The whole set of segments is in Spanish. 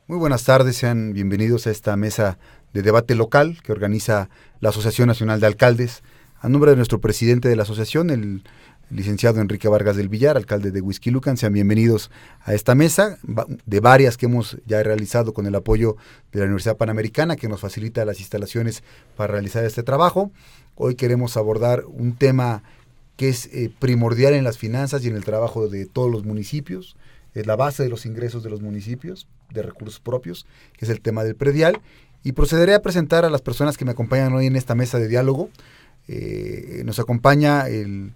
Muy buenas tardes, sean bienvenidos a esta mesa de debate local que organiza la Asociación Nacional de Alcaldes. A nombre de nuestro presidente de la asociación, el licenciado Enrique Vargas del Villar, alcalde de Huixquilucan, sean bienvenidos a esta mesa de varias que hemos ya realizado con el apoyo de la Universidad Panamericana, que nos facilita las instalaciones para realizar este trabajo. Hoy queremos abordar un tema que es primordial en las finanzas y en el trabajo de todos los municipios. Es la base de los ingresos de los municipios, de recursos propios, que es el tema del predial. Y procederé a presentar a las personas que me acompañan hoy en esta mesa de diálogo. Nos acompaña el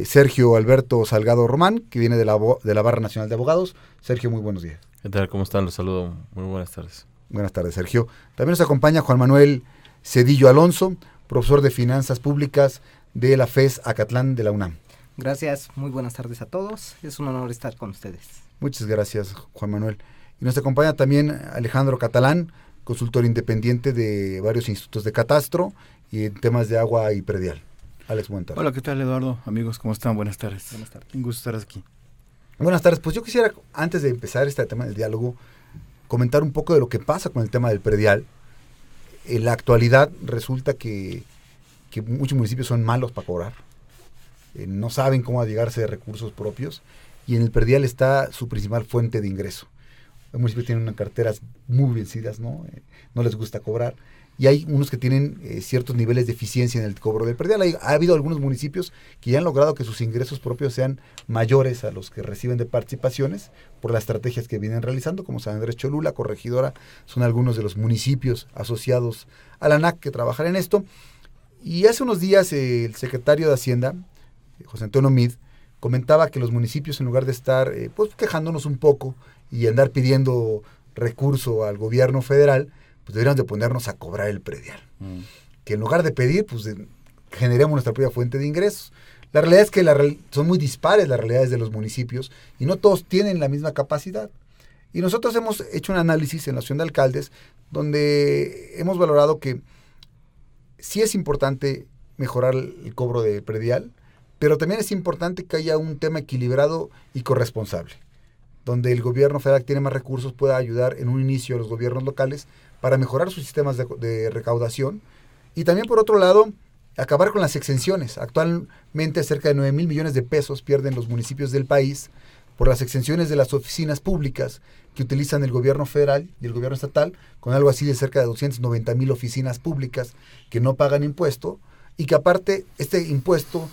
Sergio Alberto Salgado Román, que viene de la Barra Nacional de Abogados. Sergio, muy buenos días. ¿Qué tal? ¿Cómo están? Los saludo. Muy buenas tardes. Buenas tardes, Sergio. También nos acompaña Juan Manuel Cedillo Alonso, profesor de Finanzas Públicas de la FES Acatlán de la UNAM. Gracias, muy buenas tardes a todos. Es un honor estar con ustedes. Muchas gracias, Juan Manuel. Y nos acompaña también Alejandro Catalán, consultor independiente de varios institutos de catastro y en temas de agua y predial. Alex, buenas tardes. Hola, ¿qué tal, Eduardo? Amigos, ¿cómo están? Buenas tardes. Buenas tardes. Un gusto estar aquí. Buenas tardes. Pues yo quisiera, antes de empezar este tema del diálogo, comentar un poco de lo que pasa con el tema del predial. En la actualidad resulta que muchos municipios son malos para cobrar. No saben cómo allegarse de recursos propios y en el predial está su principal fuente de ingreso. Los municipios tienen unas carteras muy vencidas, ¿no? No les gusta cobrar y hay unos que tienen ciertos niveles de eficiencia en el cobro del predial. Ha habido algunos municipios que ya han logrado que sus ingresos propios sean mayores a los que reciben de participaciones por las estrategias que vienen realizando, como San Andrés Cholula, Corregidora, son algunos de los municipios asociados a la ANAC que trabajan en esto. Y hace unos días el secretario de Hacienda, José Antonio Meade, comentaba que los municipios, en lugar de estar pues quejándonos un poco y andar pidiendo recurso al gobierno federal, pues deberíamos de ponernos a cobrar el predial. Que en lugar de pedir, pues generemos nuestra propia fuente de ingresos. La realidad es que son muy dispares las realidades de los municipios y no todos tienen la misma capacidad. Y nosotros hemos hecho un análisis en la Asociación de Alcaldes donde hemos valorado que sí es importante mejorar el cobro de predial, pero también es importante que haya un tema equilibrado y corresponsable, donde el gobierno federal que tiene más recursos pueda ayudar en un inicio a los gobiernos locales para mejorar sus sistemas de recaudación y también, por otro lado, acabar con las exenciones. Actualmente cerca de 9,000 millones de pesos pierden los municipios del país por las exenciones de las oficinas públicas que utilizan el gobierno federal y el gobierno estatal, con algo así de cerca de 290,000 oficinas públicas que no pagan impuesto y que aparte este impuesto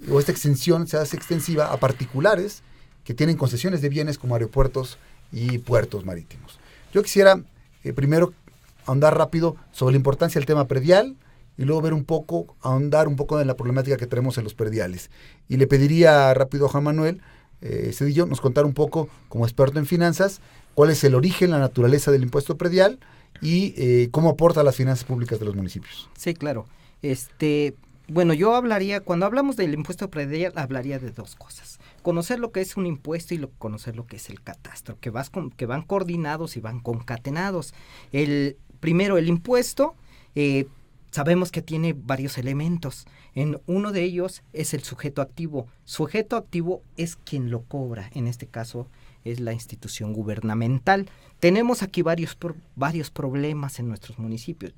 o esta exención se hace extensiva a particulares que tienen concesiones de bienes como aeropuertos y puertos marítimos. Yo quisiera primero ahondar rápido sobre la importancia del tema predial y luego ahondar un poco en la problemática que tenemos en los prediales. Y le pediría rápido a Juan Manuel Cedillo nos contara un poco, como experto en finanzas, cuál es el origen, la naturaleza del impuesto predial y cómo aporta a las finanzas públicas de los municipios. Sí, claro. Bueno, yo cuando hablamos del impuesto predial, hablaría de dos cosas. Conocer lo que es un impuesto y conocer lo que es el catastro, que van coordinados y van concatenados. Primero, el impuesto, sabemos que tiene varios elementos. Uno de ellos es el sujeto activo. Sujeto activo es quien lo cobra, en este caso es la institución gubernamental. Tenemos aquí varios problemas en nuestros municipios.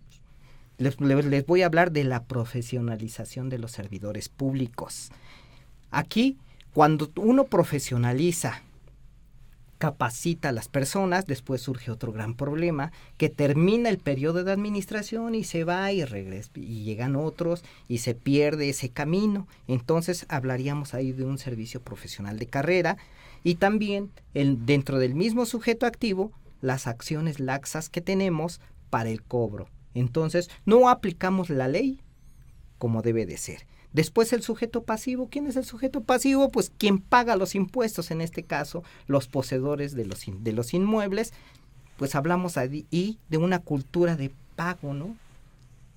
Les voy a hablar de la profesionalización de los servidores públicos. Aquí, cuando uno profesionaliza, capacita a las personas, después surge otro gran problema, que termina el periodo de administración y se va y regresa, y llegan otros y se pierde ese camino. Entonces hablaríamos ahí de un servicio profesional de carrera y también dentro del mismo sujeto activo, las acciones laxas que tenemos para el cobro. Entonces, no aplicamos la ley como debe de ser. Después, el sujeto pasivo. ¿Quién es el sujeto pasivo? Pues quien paga los impuestos, en este caso, los poseedores de los inmuebles. Pues hablamos ahí de una cultura de pago, ¿no?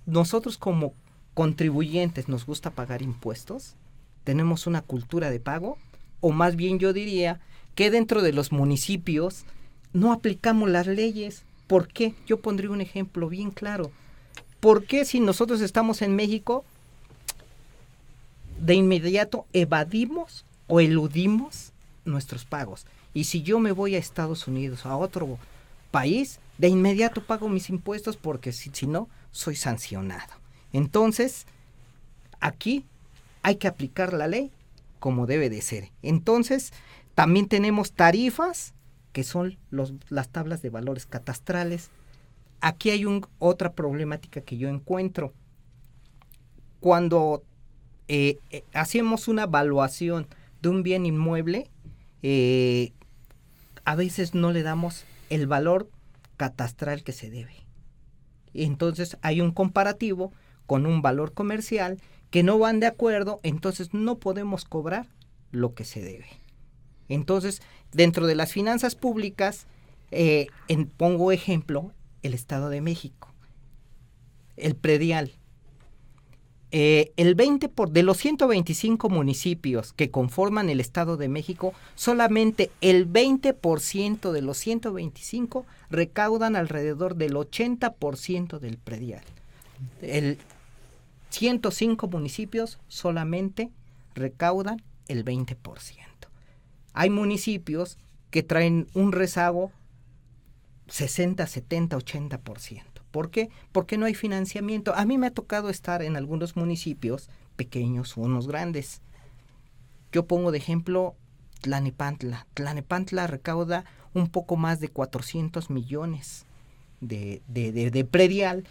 Nosotros como contribuyentes nos gusta pagar impuestos. Tenemos una cultura de pago, o más bien yo diría que dentro de los municipios no aplicamos las leyes. ¿Por qué? Yo pondría un ejemplo bien claro. ¿Por qué si nosotros estamos en México, de inmediato evadimos o eludimos nuestros pagos? Y si yo me voy a Estados Unidos, a otro país, de inmediato pago mis impuestos porque si no, soy sancionado. Entonces, aquí hay que aplicar la ley como debe de ser. Entonces, también tenemos tarifas, que son las tablas de valores catastrales. Aquí hay otra problemática que yo encuentro. Cuando hacemos una evaluación de un bien inmueble, a veces no le damos el valor catastral que se debe. Entonces hay un comparativo con un valor comercial que no van de acuerdo, entonces no podemos cobrar lo que se debe. Entonces, dentro de las finanzas públicas, pongo ejemplo, el Estado de México, el predial. El 20% de los 125 municipios que conforman el Estado de México, solamente el 20% de los 125 recaudan alrededor del 80% del predial. 105 municipios solamente recaudan el 20%. Hay municipios que traen un rezago 60, 70, 80%. ¿Por qué? Porque no hay financiamiento. A mí me ha tocado estar en algunos municipios pequeños o unos grandes. Yo pongo de ejemplo Tlalnepantla. Tlalnepantla recauda un poco más de 400 millones de predial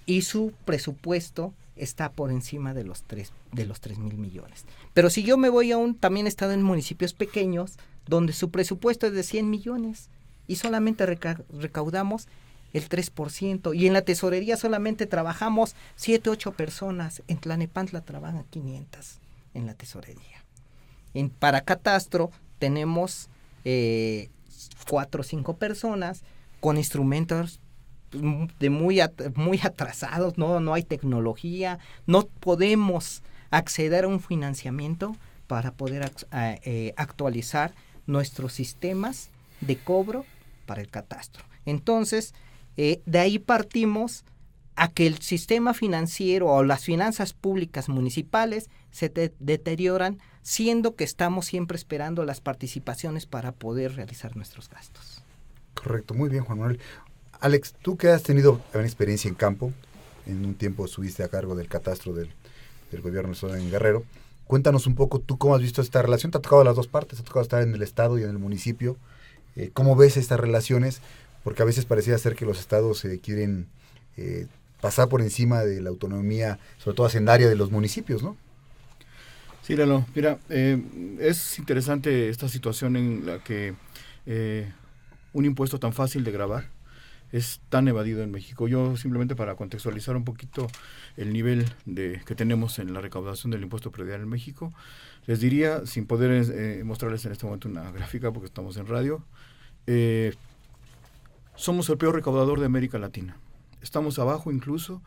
y su presupuesto está por encima de los 3,000 millones. Pero si yo me voy también he estado en municipios pequeños donde su presupuesto es de 100 millones y solamente recaudamos el 3%, y en la tesorería solamente trabajamos 7, 8 personas, en Tlalnepantla trabajan 500 en la tesorería. Para catastro tenemos 4 o 5 personas con instrumentos de muy atrasados, no hay tecnología, no podemos acceder a un financiamiento para poder actualizar nuestros sistemas de cobro para el catastro. Entonces, de ahí partimos a que el sistema financiero o las finanzas públicas municipales se deterioran, siendo que estamos siempre esperando las participaciones para poder realizar nuestros gastos. Correcto, muy bien, Juan Manuel. Alex, tú que has tenido una experiencia en campo, en un tiempo estuviste a cargo del catastro del gobierno en Guerrero, cuéntanos un poco tú cómo has visto esta relación. Te ha tocado las dos partes, te ha tocado estar en el estado y en el municipio. ¿Cómo ves estas relaciones? Porque a veces parecía ser que los estados quieren pasar por encima de la autonomía, sobre todo hacendaria de los municipios, ¿no? Sí, Lalo, mira, es interesante esta situación en la que un impuesto tan fácil de gravar es tan evadido en México. Yo simplemente para contextualizar un poquito el nivel que tenemos en la recaudación del impuesto predial en México, les diría, sin poder mostrarles en este momento una gráfica porque estamos en radio, somos el peor recaudador de América Latina. Estamos abajo incluso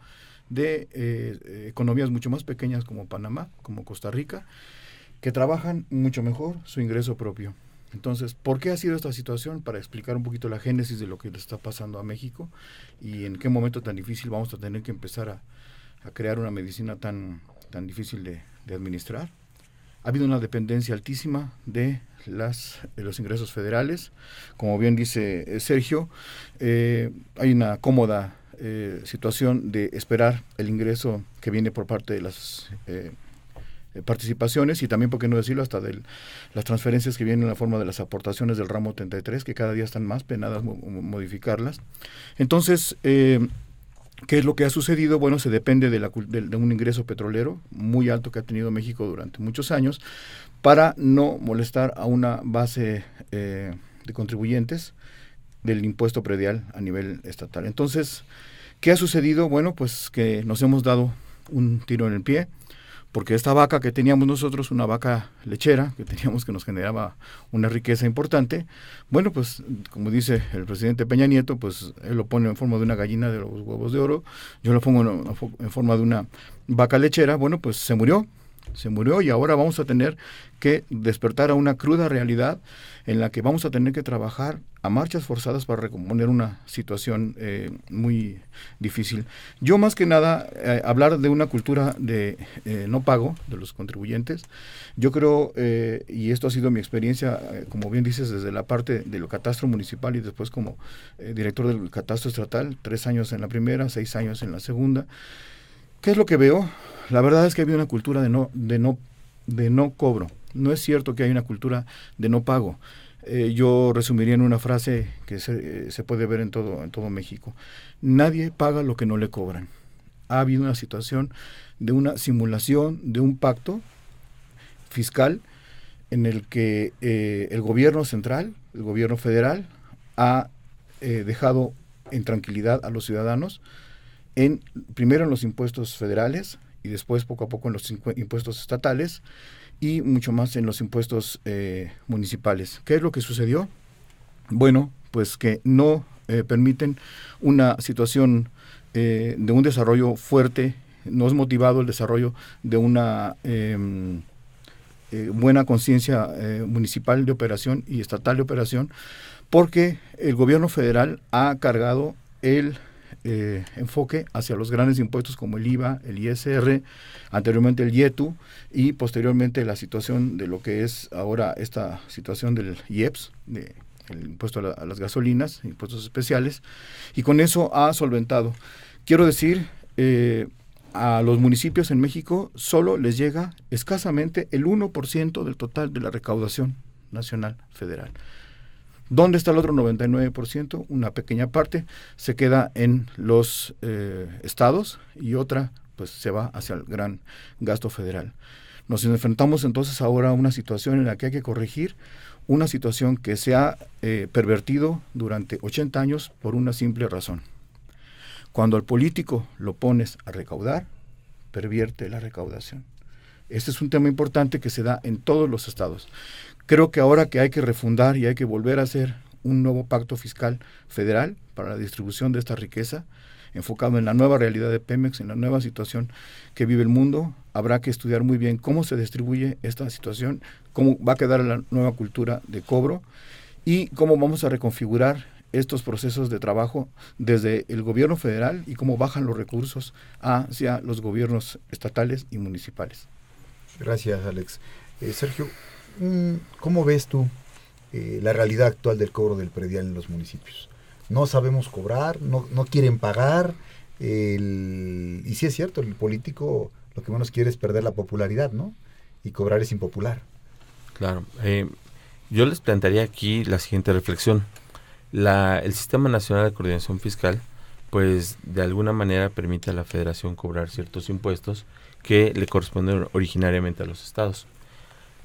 de economías mucho más pequeñas como Panamá, como Costa Rica, que trabajan mucho mejor su ingreso propio. Entonces, ¿por qué ha sido esta situación? Para explicar un poquito la génesis de lo que le está pasando a México y en qué momento tan difícil vamos a tener que empezar a crear una medicina tan difícil de administrar. Ha habido una dependencia altísima de los ingresos federales. Como bien dice Sergio, hay una cómoda situación de esperar el ingreso que viene por parte de las participaciones y también, por qué no decirlo, hasta de las transferencias que vienen en la forma de las aportaciones del ramo 33, que cada día están más penadas modificarlas. Entonces, ¿qué es lo que ha sucedido? Bueno, se depende de un ingreso petrolero muy alto que ha tenido México durante muchos años para no molestar a una base de contribuyentes del impuesto predial a nivel estatal. Entonces, ¿qué ha sucedido? Bueno, pues que nos hemos dado un tiro en el pie, porque esta vaca que teníamos nosotros, una vaca lechera, que teníamos que nos generaba una riqueza importante, bueno, pues como dice el presidente Peña Nieto, pues él lo pone en forma de una gallina de los huevos de oro, yo lo pongo en forma de una vaca lechera, bueno, pues se murió se murió y ahora vamos a tener que despertar a una cruda realidad en la que vamos a tener que trabajar a marchas forzadas para recomponer una situación muy difícil. Yo más que nada, hablar de una cultura de no pago de los contribuyentes, yo creo, y esto ha sido mi experiencia, como bien dices, desde la parte del catastro municipal y después como director del catastro estatal, 3 años en la primera, 6 años en la segunda. ¿Qué es lo que veo? La verdad es que había una cultura de no cobro. No es cierto que hay una cultura de no pago. Yo resumiría en una frase que se puede ver en todo México. Nadie paga lo que no le cobran. Ha habido una situación de una simulación, de un pacto fiscal en el que el gobierno central, el gobierno federal, ha dejado en tranquilidad a los ciudadanos, primero en los impuestos federales y después poco a poco en los impuestos estatales y mucho más en los impuestos municipales. ¿Qué es lo que sucedió? Bueno, pues que no permiten una situación de un desarrollo fuerte, no es motivado el desarrollo de una buena conciencia municipal de operación y estatal de operación, porque el gobierno federal ha cargado el enfoque hacia los grandes impuestos como el IVA, el ISR, anteriormente el IETU y posteriormente la situación de lo que es ahora esta situación del IEPS, el impuesto a las gasolinas, impuestos especiales, y con eso ha solventado. Quiero decir, a los municipios en México solo les llega escasamente el 1% del total de la recaudación nacional federal. ¿Dónde está el otro 99%? Una pequeña parte se queda en los estados y otra pues se va hacia el gran gasto federal. Nos enfrentamos entonces ahora a una situación en la que hay que corregir una situación que se ha pervertido durante 80 años por una simple razón. Cuando al político lo pones a recaudar, pervierte la recaudación. Este es un tema importante que se da en todos los estados. Creo que ahora que hay que refundar y hay que volver a hacer un nuevo pacto fiscal federal para la distribución de esta riqueza, enfocado en la nueva realidad de Pemex, en la nueva situación que vive el mundo, habrá que estudiar muy bien cómo se distribuye esta situación, cómo va a quedar la nueva cultura de cobro y cómo vamos a reconfigurar estos procesos de trabajo desde el gobierno federal y cómo bajan los recursos hacia los gobiernos estatales y municipales. Gracias, Alex. Sergio, ¿cómo ves tú la realidad actual del cobro del predial en los municipios? No sabemos cobrar, no quieren pagar, y sí es cierto, el político lo que menos quiere es perder la popularidad, ¿no? Y cobrar es impopular. Claro. Yo les plantearía aquí la siguiente reflexión. El Sistema Nacional de Coordinación Fiscal, pues de alguna manera permite a la Federación cobrar ciertos impuestos que le corresponden originariamente a los estados.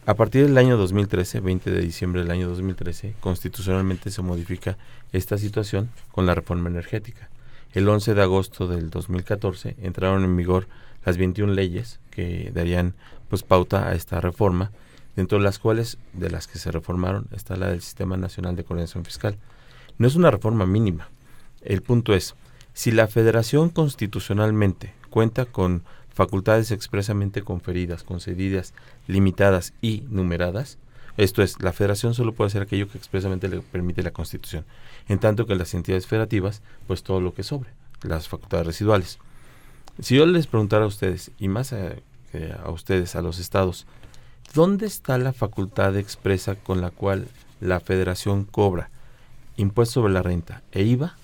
A partir del año 2013, 20 de diciembre del año 2013, constitucionalmente se modifica esta situación con la reforma energética. El 11 de agosto del 2014 entraron en vigor las 21 leyes que darían pues pauta a esta reforma, dentro de las cuales, de las que se reformaron, está la del Sistema Nacional de Coordinación Fiscal. No es una reforma mínima. El punto es, si la Federación constitucionalmente cuenta con facultades expresamente conferidas, concedidas, limitadas y numeradas, esto es, la Federación solo puede hacer aquello que expresamente le permite la Constitución, en tanto que las entidades federativas, pues todo lo que sobre, las facultades residuales. Si yo les preguntara a ustedes, y más a ustedes, a los estados, ¿dónde está la facultad expresa con la cual la Federación cobra impuesto sobre la renta e IVA?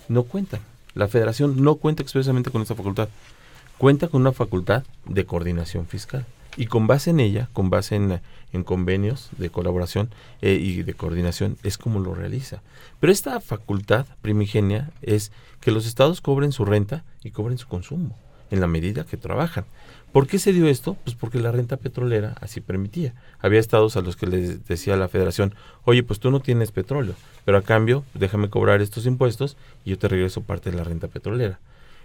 No cuentan. La Federación no cuenta expresamente con esta facultad. Cuenta con una facultad de coordinación fiscal. Y con base en ella, con base en convenios de colaboración y de coordinación, es como lo realiza. Pero esta facultad primigenia es que los estados cobren su renta y cobren su consumo, en la medida que trabajan. ¿Por qué se dio esto? Pues porque la renta petrolera así permitía. Había estados a los que les decía la Federación, oye, pues tú no tienes petróleo, pero a cambio déjame cobrar estos impuestos y yo te regreso parte de la renta petrolera.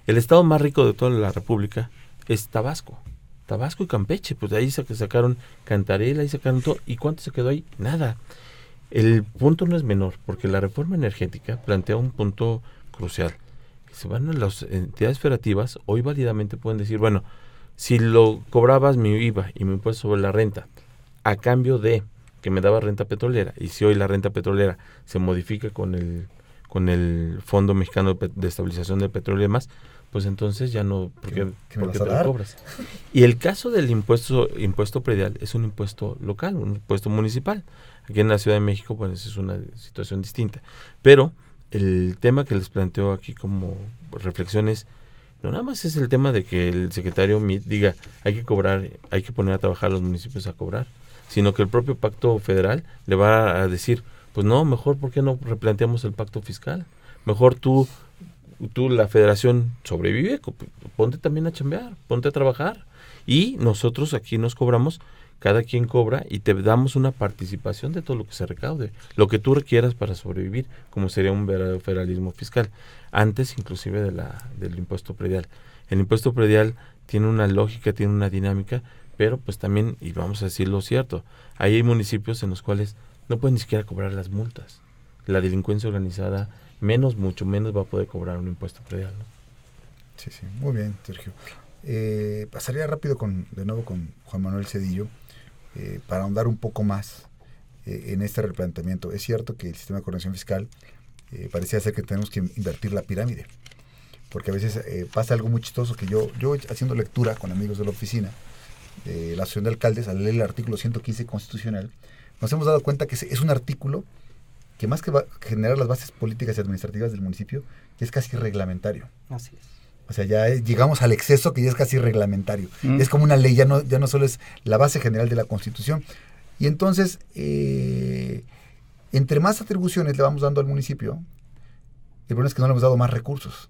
El estado más rico de toda la República es Tabasco. Tabasco y Campeche, pues de ahí sacaron Cantarell, ahí sacaron todo. ¿Y cuánto se quedó ahí? Nada. El punto no es menor, porque la reforma energética plantea un punto crucial. Se van a las entidades federativas, hoy válidamente pueden decir, bueno, Si lo cobrabas mi IVA y mi impuesto sobre la renta a cambio de que me daba renta petrolera, y si hoy la renta petrolera se modifica con el Fondo Mexicano de Estabilización del Petróleo y demás, pues entonces ya no, porque te lo cobras. Y el caso del impuesto predial es un impuesto local, un impuesto municipal. Aquí en la Ciudad de México, pues es una situación distinta. Pero el tema que les planteo aquí como reflexión es, no nada más es el tema de que el secretario Meade diga, hay que cobrar, hay que poner a trabajar a los municipios a cobrar, sino que el propio pacto federal le va a decir, pues no, mejor, ¿por qué no replanteamos el pacto fiscal? Mejor tú la federación sobrevive, ponte también a chambear, ponte a trabajar, y nosotros aquí nos cobramos, cada quien cobra y te damos una participación de todo lo que se recaude, lo que tú requieras para sobrevivir, como sería un verdadero federalismo fiscal, antes inclusive del impuesto predial. El impuesto predial tiene una lógica, tiene una dinámica, pero pues también, y vamos a decir lo cierto, hay municipios en los cuales no pueden ni siquiera cobrar las multas. La delincuencia organizada mucho menos va a poder cobrar un impuesto predial, ¿no? Sí, muy bien, Sergio. Pasaría rápido de nuevo con Juan Manuel Zedillo, para ahondar un poco más en este replanteamiento. Es cierto que el sistema de coordinación fiscal parecía ser que tenemos que invertir la pirámide, porque a veces pasa algo muy chistoso, que yo haciendo lectura con amigos de la oficina de la Asociación de Alcaldes, al leer el artículo 115 constitucional, nos hemos dado cuenta que es un artículo que más que generar las bases políticas y administrativas del municipio, es casi reglamentario. Así es. O sea, ya llegamos al exceso que ya es casi reglamentario. Es como una ley, ya no solo es la base general de la Constitución. Y entonces, entre más atribuciones le vamos dando al municipio, el problema es que no le hemos dado más recursos.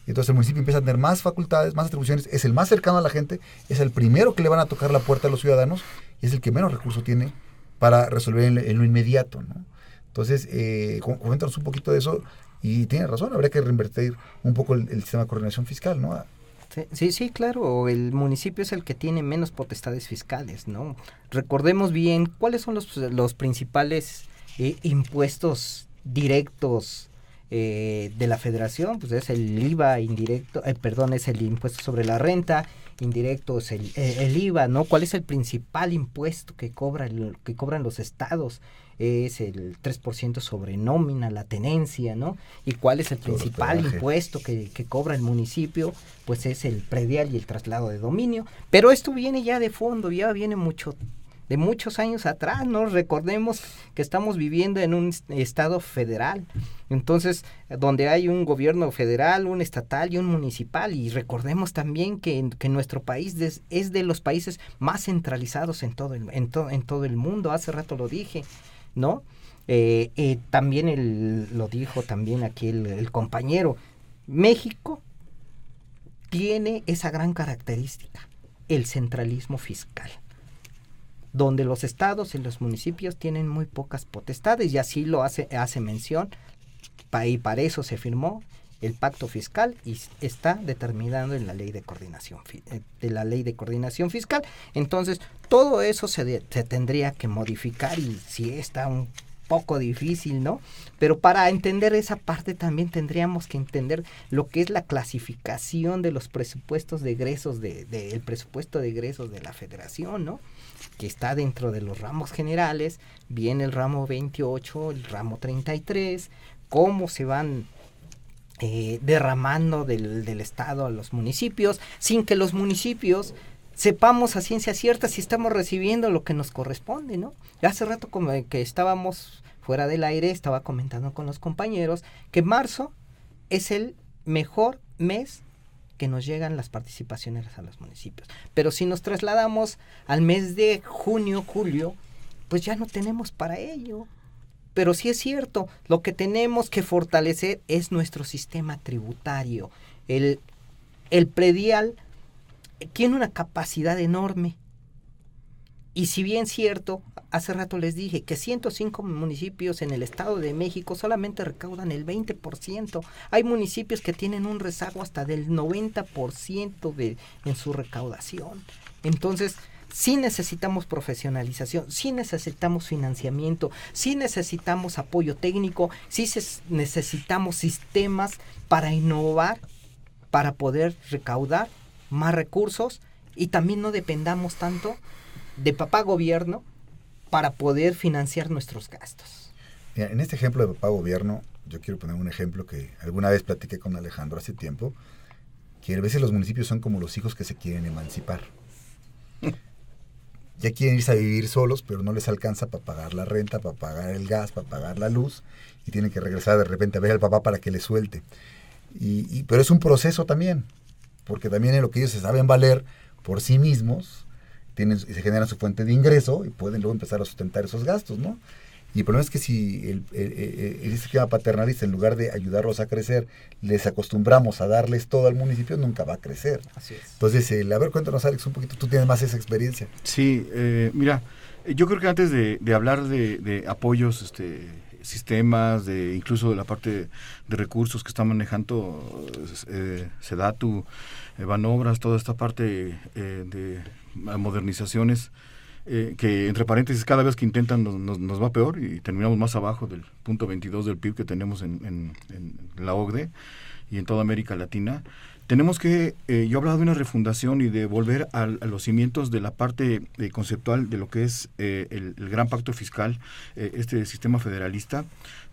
Entonces el municipio empieza a tener más facultades, más atribuciones, es el más cercano a la gente, es el primero que le van a tocar la puerta a los ciudadanos, y es el que menos recursos tiene para resolver en lo inmediato, ¿no? Entonces, coméntanos un poquito de eso, y tiene razón, habría que reinvertir un poco el sistema de coordinación fiscal, ¿no? Sí, claro, el municipio es el que tiene menos potestades fiscales, ¿no? Recordemos bien cuáles son los principales impuestos directos de la federación. Pues es el IVA indirecto, es el impuesto sobre la renta, indirecto es el IVA, ¿no? ¿Cuál es el principal impuesto que cobran los estados? Es el 3% sobre nómina, la tenencia, ¿no? ¿Y cuál es el principal impuesto que cobra el municipio? Pues es el predial y el traslado de dominio. Pero esto viene ya de fondo, ya viene de muchos años atrás, ¿no? Recordemos que estamos viviendo en un estado federal, entonces, donde hay un gobierno federal, un estatal y un municipal, y recordemos también que nuestro país es de los países más centralizados en todo el mundo. Hace rato lo dije, ¿no? También lo dijo también aquí el compañero. México tiene esa gran característica, el centralismo fiscal, donde los estados y los municipios tienen muy pocas potestades, y así lo hace mención, y para eso se firmó el pacto fiscal y está determinado en la ley de coordinación fiscal. Entonces, todo eso se tendría que modificar, y sí está un poco difícil, ¿no? Pero para entender esa parte también tendríamos que entender lo que es la clasificación de los presupuestos de egresos el presupuesto de egresos de la federación, ¿no? Que está dentro de los ramos generales, viene el ramo 28, el ramo 33, cómo se van derramando del estado a los municipios, sin que los municipios sepamos a ciencia cierta si estamos recibiendo lo que nos corresponde, ¿no? Hace rato, como que estábamos fuera del aire, estaba comentando con los compañeros que marzo es el mejor mes que nos llegan las participaciones a los municipios. Pero si nos trasladamos al mes de junio, julio, pues ya no tenemos para ello. Pero sí es cierto, lo que tenemos que fortalecer es nuestro sistema tributario. El predial tiene una capacidad enorme. Y si bien cierto, hace rato les dije que 105 municipios en el Estado de México solamente recaudan el 20%. Hay municipios que tienen un rezago hasta del 90% en su recaudación. Entonces, sí necesitamos profesionalización, sí necesitamos financiamiento, sí necesitamos apoyo técnico, sí necesitamos sistemas para innovar, para poder recaudar más recursos y también no dependamos tanto de papá gobierno para poder financiar nuestros gastos. Mira, en este ejemplo de papá gobierno, yo quiero poner un ejemplo que alguna vez platiqué con Alejandro hace tiempo, que a veces los municipios son como los hijos que se quieren emancipar. Ya quieren irse a vivir solos, pero no les alcanza para pagar la renta, para pagar el gas, para pagar la luz, y tienen que regresar de repente a ver al papá para que les suelte. Pero es un proceso también, porque también en lo que ellos se saben valer por sí mismos, se generan su fuente de ingreso y pueden luego empezar a sustentar esos gastos, ¿no? Y el problema es que si el esquema paternalista, en lugar de ayudarlos a crecer, les acostumbramos a darles todo al municipio, nunca va a crecer. Así es. Entonces, a ver, cuéntanos, Alex, un poquito, tú tienes más esa experiencia. Sí, mira, yo creo que antes de hablar de apoyos, sistemas, incluso de la parte de recursos que está manejando Sedatu, Banobras, toda esta parte de modernizaciones, que entre paréntesis cada vez que intentan nos va peor y terminamos más abajo del punto 22 del PIB que tenemos en la OCDE y en toda América Latina. Tenemos que, yo hablaba de una refundación y de volver a los cimientos de la parte conceptual de lo que es el gran pacto fiscal, este sistema federalista,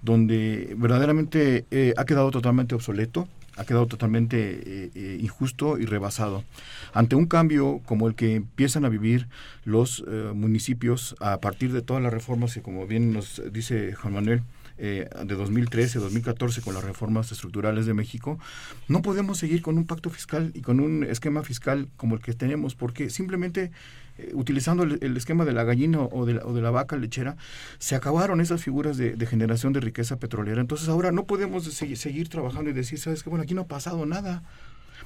donde verdaderamente ha quedado totalmente obsoleto, ha quedado totalmente injusto y rebasado. Ante un cambio como el que empiezan a vivir los municipios a partir de todas las reformas que, como bien nos dice Juan Manuel, de 2013, 2014, con las reformas estructurales de México, no podemos seguir con un pacto fiscal y con un esquema fiscal como el que tenemos, porque simplemente utilizando el esquema de la gallina o de la vaca lechera, se acabaron esas figuras de generación de riqueza petrolera. Entonces ahora no podemos seguir trabajando y decir, ¿sabes qué? Bueno, aquí no ha pasado nada.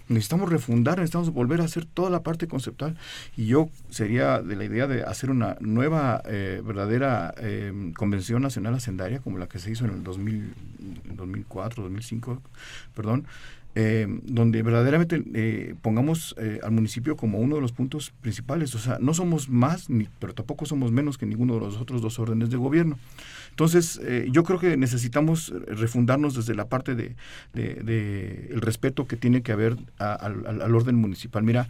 Necesitamos refundar, necesitamos volver a hacer toda la parte conceptual, y yo sería de la idea de hacer una nueva, verdadera Convención Nacional Hacendaria, como la que se hizo en el 2004, 2005, perdón, donde verdaderamente pongamos al municipio como uno de los puntos principales. O sea, no somos más, pero tampoco somos menos que ninguno de los otros dos órdenes de gobierno. Entonces, yo creo que necesitamos refundarnos desde la parte de el respeto que tiene que haber al orden municipal. Mira,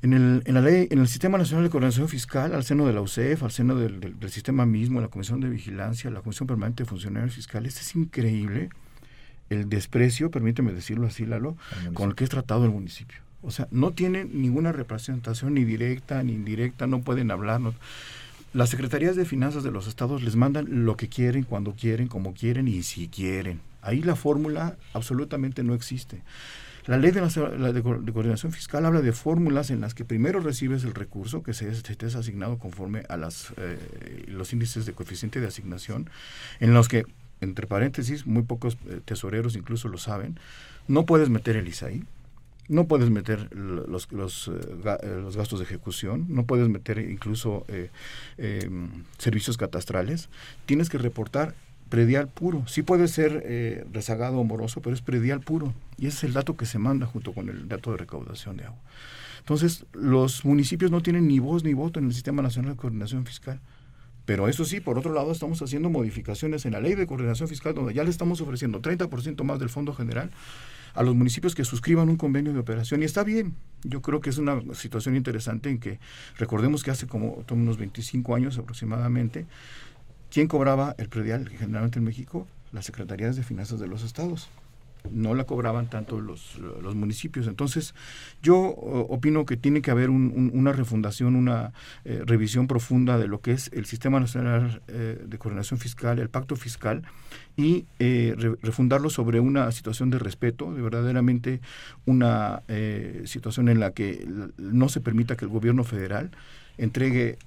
en la ley, en el Sistema Nacional de Coordinación Fiscal, al seno de la UCEF, al seno del sistema mismo, la Comisión de Vigilancia, la Comisión Permanente de Funcionarios Fiscales, es increíble el desprecio, permíteme decirlo así, Lalo, con el que es tratado el municipio. O sea, no tiene ninguna representación ni directa ni indirecta, no pueden hablar. Las secretarías de finanzas de los estados les mandan lo que quieren, cuando quieren, como quieren y si quieren. Ahí la fórmula absolutamente no existe. La ley de coordinación fiscal habla de fórmulas en las que primero recibes el recurso que se te es asignado conforme a los índices de coeficiente de asignación, en los que, entre paréntesis, muy pocos tesoreros incluso lo saben, no puedes meter el ISAI, no puedes meter los gastos de ejecución, no puedes meter incluso servicios catastrales, tienes que reportar predial puro. Sí puede ser rezagado o moroso, pero es predial puro, y ese es el dato que se manda junto con el dato de recaudación de agua. Entonces, los municipios no tienen ni voz ni voto en el Sistema Nacional de Coordinación Fiscal. Pero eso sí, por otro lado, estamos haciendo modificaciones en la Ley de Coordinación Fiscal, donde ya le estamos ofreciendo 30% más del Fondo General a los municipios que suscriban un convenio de operación. Y está bien. Yo creo que es una situación interesante en que recordemos que hace como unos 25 años aproximadamente, ¿quién cobraba el predial generalmente en México? Las secretarías de finanzas de los estados. No la cobraban tanto los municipios. Entonces, yo opino que tiene que haber una refundación, una revisión profunda de lo que es el Sistema Nacional de Coordinación Fiscal, el Pacto Fiscal, y refundarlo sobre una situación de respeto, de verdaderamente una situación en la que no se permita que el gobierno federal entregue,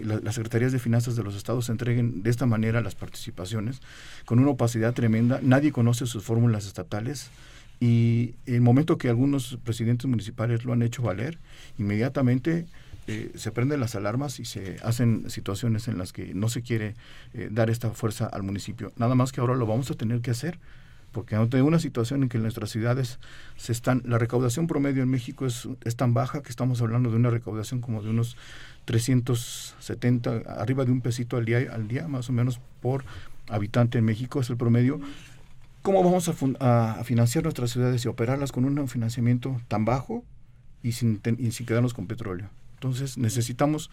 las secretarías de finanzas de los estados entreguen de esta manera las participaciones con una opacidad tremenda. Nadie conoce sus fórmulas estatales, y el momento que algunos presidentes municipales lo han hecho valer, inmediatamente se prenden las alarmas y se hacen situaciones en las que no se quiere dar esta fuerza al municipio. Nada más que ahora lo vamos a tener que hacer, porque ante una situación en que en nuestras ciudades la recaudación promedio en México es tan baja que estamos hablando de una recaudación como de unos 370, arriba de un pesito al día más o menos por habitante en México, es el promedio. ¿Cómo vamos a financiar nuestras ciudades y operarlas con un financiamiento tan bajo y sin quedarnos con petróleo. Entonces necesitamos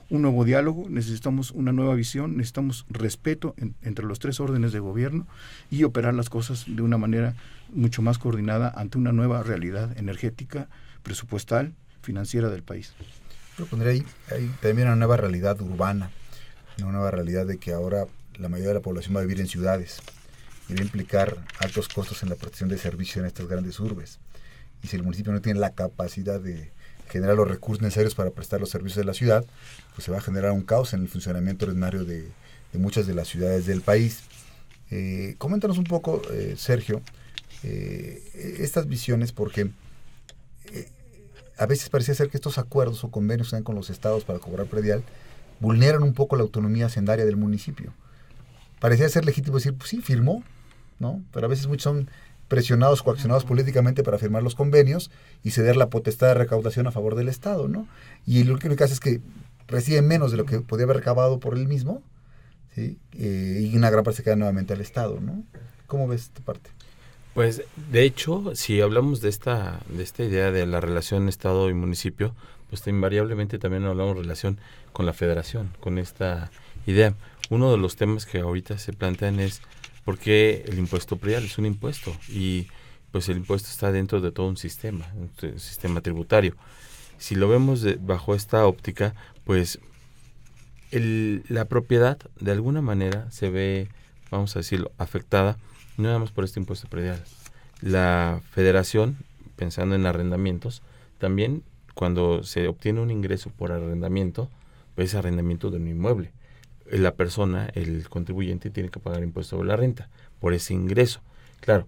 un nuevo diálogo, necesitamos una nueva visión, necesitamos respeto entre los 3 órdenes de gobierno y operar las cosas de una manera mucho más coordinada ante una nueva realidad energética, presupuestal, financiera del país. Yo pondría ahí también una nueva realidad urbana, una nueva realidad de que ahora la mayoría de la población va a vivir en ciudades y va a implicar altos costos en la prestación de servicios en estas grandes urbes. Y si el municipio no tiene la capacidad de generar los recursos necesarios para prestar los servicios de la ciudad, pues se va a generar un caos en el funcionamiento ordinario de muchas de las ciudades del país. Coméntanos un poco, Sergio, estas visiones, porque a veces parecía ser que estos acuerdos o convenios que dan con los estados para cobrar predial vulneran un poco la autonomía hacendaria del municipio. Parecía ser legítimo decir, pues sí, firmó, ¿no? Pero a veces muchos son presionados, coaccionados políticamente para firmar los convenios y ceder la potestad de recaudación a favor del Estado, ¿no? Y lo que hace es que recibe menos de lo que podía haber recabado por él mismo, ¿sí? Y una gran parte se queda nuevamente al Estado, ¿no? ¿Cómo ves esta parte? Pues, de hecho, si hablamos de esta idea de la relación Estado y municipio, pues invariablemente también hablamos de relación con la federación, con esta idea. Uno de los temas que ahorita se plantean es por qué el impuesto predial es un impuesto y pues el impuesto está dentro de todo un sistema tributario. Si lo vemos bajo esta óptica, pues la propiedad de alguna manera se ve, vamos a decirlo, afectada no nada más por este impuesto predial. La federación, pensando en arrendamientos, también cuando se obtiene un ingreso por arrendamiento, pues es arrendamiento de un inmueble. La persona, el contribuyente, tiene que pagar impuesto sobre la renta por ese ingreso. Claro,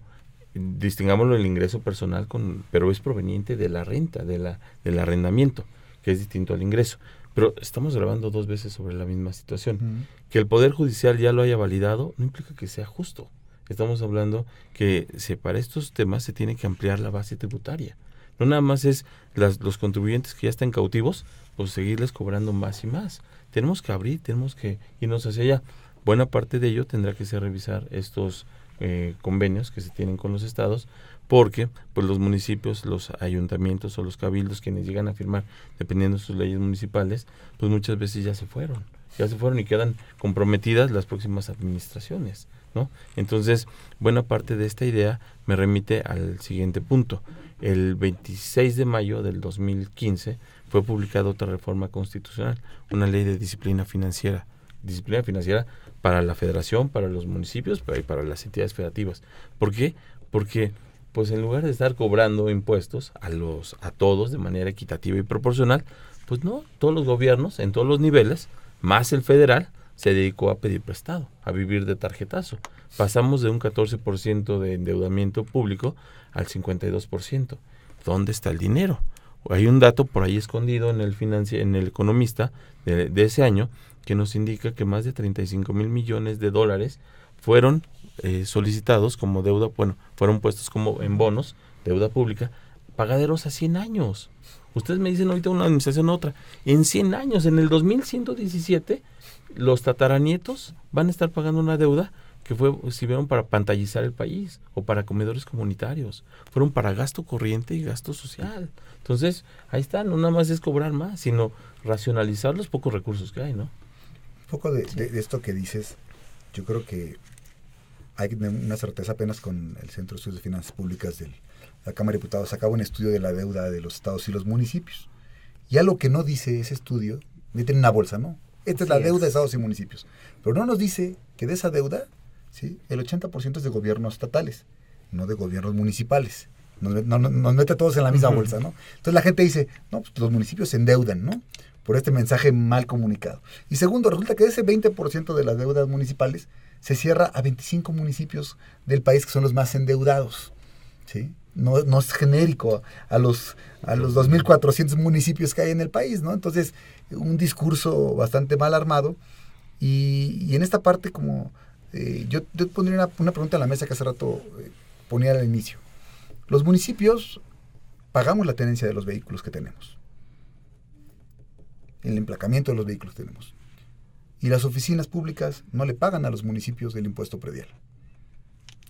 distingámoslo el ingreso personal, pero es proveniente de la renta, del arrendamiento, que es distinto al ingreso. Pero estamos grabando 2 veces sobre la misma situación. Uh-huh. Que el Poder Judicial ya lo haya validado no implica que sea justo. Estamos hablando que para estos temas se tiene que ampliar la base tributaria. No nada más es los contribuyentes que ya están cautivos, pues seguirles cobrando más y más. Tenemos que abrir, tenemos que irnos hacia allá. Buena parte de ello tendrá que ser revisar estos convenios que se tienen con los estados, porque pues los municipios, los ayuntamientos o los cabildos quienes llegan a firmar, dependiendo de sus leyes municipales, pues muchas veces ya se fueron y quedan comprometidas las próximas administraciones, ¿no? Entonces, buena parte de esta idea me remite al siguiente punto. El 26 de mayo del 2015 fue publicada otra reforma constitucional, una ley de disciplina financiera para la federación, para los municipios y para las entidades federativas. ¿Por qué? Porque pues en lugar de estar cobrando impuestos a todos de manera equitativa y proporcional, pues no, todos los gobiernos en todos los niveles, más el federal, se dedicó a pedir prestado, a vivir de tarjetazo. Pasamos de un 14% de endeudamiento público al 52%. ¿Dónde está el dinero? Hay un dato por ahí escondido en el Economista de ese año que nos indica que más de 35 mil millones de dólares fueron solicitados como deuda, fueron puestos como en bonos, deuda pública, pagaderos a 100 años. Ustedes me dicen ahorita una administración u otra. En 100 años, en el 2117, los tataranietos van a estar pagando una deuda que sirvieron para pantallizar el país o para comedores comunitarios. Fueron para gasto corriente y gasto social. Entonces, ahí está, no nada más es cobrar más, sino racionalizar los pocos recursos que hay, ¿no? Un poco de esto que dices, yo creo que hay una certeza apenas con el Centro de Estudios de Finanzas Públicas de la Cámara de Diputados. Acaba un estudio de la deuda de los estados y los municipios. Ya lo que no dice ese estudio, meten en una bolsa, ¿no? Esta es la deuda de estados y municipios. Pero no nos dice que de esa deuda, ¿sí?, el 80% es de gobiernos estatales, no de gobiernos municipales. Nos mete a todos en la misma bolsa, ¿no? Entonces la gente dice, no, pues los municipios se endeudan, ¿no?, por este mensaje mal comunicado. Y segundo, resulta que de ese 20% de las deudas municipales se cierra a 25 municipios del país que son los más endeudados, ¿sí? No es genérico a los 2.400 municipios que hay en el país, ¿no? Entonces, un discurso bastante mal armado. Y en esta parte, como yo pondría una pregunta en la mesa que hace rato ponía al inicio. Los municipios pagamos la tenencia de los vehículos que tenemos, el emplacamiento de los vehículos que tenemos. Y las oficinas públicas no le pagan a los municipios el impuesto predial.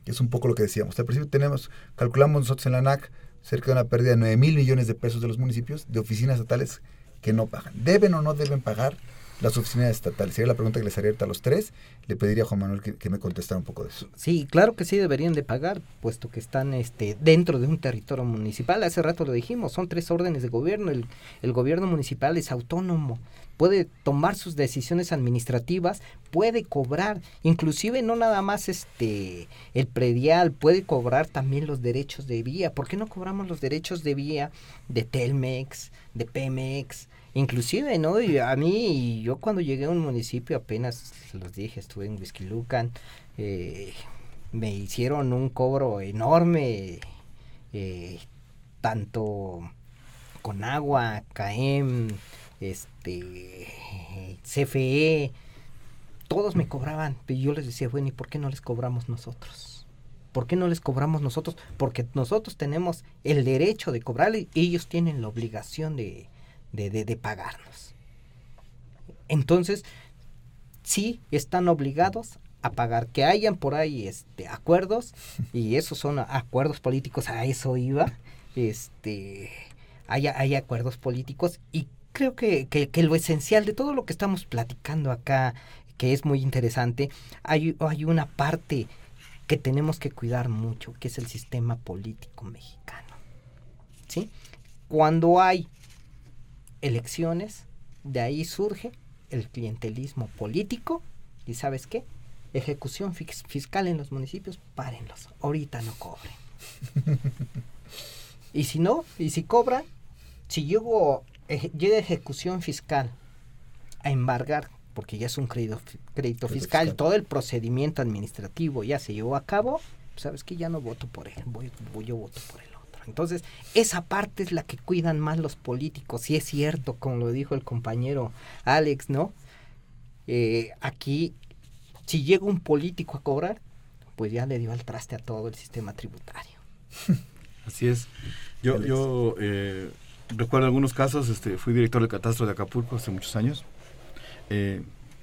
Es un poco lo que decíamos. Al principio calculamos nosotros en la ANAC, cerca de una pérdida de 9,000 millones de pesos de los municipios, de oficinas estatales que no pagan. ¿Deben o no deben pagar las oficinas estatales? Sería la pregunta que les haría a los tres. Le pediría a Juan Manuel que me contestara un poco de eso. Sí, claro que sí deberían de pagar, puesto que están dentro de un territorio municipal. Hace rato lo dijimos, son 3 órdenes de gobierno. El gobierno municipal es autónomo, puede tomar sus decisiones administrativas, puede cobrar, inclusive no nada más el predial, puede cobrar también los derechos de vía. ¿Por qué no cobramos los derechos de vía de Telmex, de Pemex? Inclusive, ¿no? Yo cuando llegué a un municipio, apenas se los dije, estuve en Huixquilucan, me hicieron un cobro enorme, tanto con agua, CAEM, CFE, todos me cobraban, pero yo les decía, bueno, ¿y por qué no les cobramos nosotros? ¿Por qué no les cobramos nosotros? Porque nosotros tenemos el derecho de cobrarle y ellos tienen la obligación de pagarnos. Entonces, sí están obligados a pagar. Que hayan por ahí acuerdos, y esos son acuerdos políticos, a eso iba, hay acuerdos políticos, y creo que lo esencial de todo lo que estamos platicando acá, que es muy interesante, hay una parte que tenemos que cuidar mucho, que es el sistema político mexicano, ¿sí? Cuando hay elecciones, de ahí surge el clientelismo político, y ¿sabes qué? Ejecución fiscal en los municipios, párenlos, ahorita no cobren. Y si cobran, si llega ejecución fiscal a embargar, porque ya es un crédito fiscal, todo el procedimiento administrativo ya se llevó a cabo, ¿sabes qué? Ya no voto por él, yo voto por él. Entonces, esa parte es la que cuidan más los políticos, y es cierto, como lo dijo el compañero Alex, ¿no? Aquí, si llega un político a cobrar, pues ya le dio al traste a todo el sistema tributario. Así es. Yo recuerdo algunos casos, fui director del catastro de Acapulco hace muchos años,